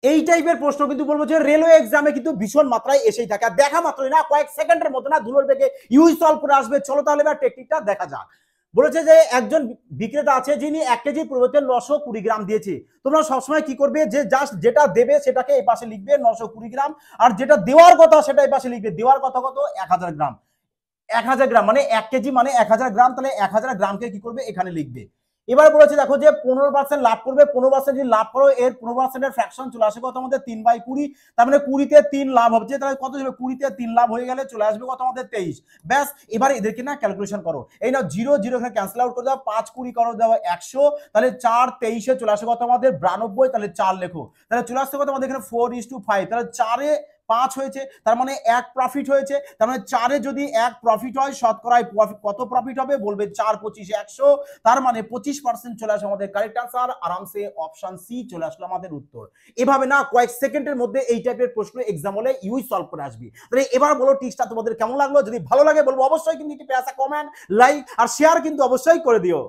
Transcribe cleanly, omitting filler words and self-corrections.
এই টাইপের প্রশ্ন কিন্তু বলবো যে রেলওয়ে এক্সামে কিন্তু ভীষণ মাত্রায় এসেই থাকে, আর দেখা মাত্রই না কয়েক সেকেন্ডের মধ্যে না ধুলোর বেগে ইউই সলভ করে আসবে। চলো তাহলে এবার টেকনিকটা দেখা যাক। বলেছে যে একজন বিক্রেতা আছে যিনি 1 কেজি পরিবর্তে 920 গ্রাম দিয়েছে। তোমরা সবসময় কি করবে, যে জাস্ট যেটা দেবে সেটাকে এই পাশে লিখবে 920 গ্রাম, আর যেটা দেওয়ার কথা সেটা এই পাশে লিখবে। দেওয়ার কথা কত? 1000 গ্রাম। 1000 গ্রাম মানে 1 কেজি মানে 1000 গ্রাম, তাহলে 1000 গ্রামকে কি করবে এখানে লিখবে। এবার বলেছে দেখো যে 15% লাভ করবে, 15% যদি লাভ করো এর 15% এর ফ্র্যাকশন চলে আসে কত আমাদের 3/20, তার মানে 20 তে 3 লাভ হচ্ছে, তাহলে কত হবে 20 তে 3 লাভ হয়ে গেলে চলে আসবে কত আমাদের 23। ব্যাস এবার এদেরকে না ক্যালকুলেশন করো, এই না 0 0 এখানে ক্যান্সেল আউট করে দাও, 5 20 করো দাও 100, তাহলে 4 23 এ চলে আসে কত আমাদের 92, তাহলে 4 লেখো, তাহলে চলে আসছে কত আমাদের এখানে 4:5, তাহলে 4 এ 5 হয়েছে, তার মানে 1 প্রফিট হয়েছে, তার মানে 4 এ যদি 1 প্রফিট হয় শতকরায় কত প্রফিট হবে বলবে 4 25 100, তার মানে 25% চলে আসে আমাদের কারেক্ট আনসার। আরামসে অপশন সি চলে আসলো আমাদের উত্তর। এভাবে না কয়েক সেকেন্ডের মধ্যে এই টাইপের প্রশ্ন এক্সাম হলে ইউই সলভ করে আসবি। তাহলে এবার বলো টিপসটা তোমাদের কেমন লাগলো, যদি ভালো লাগে বলবো অবশ্যই কিন্তু একটি প্যাসা কমেন্ট লাইক আর শেয়ার কিন্তু অবশ্যই করে দিও।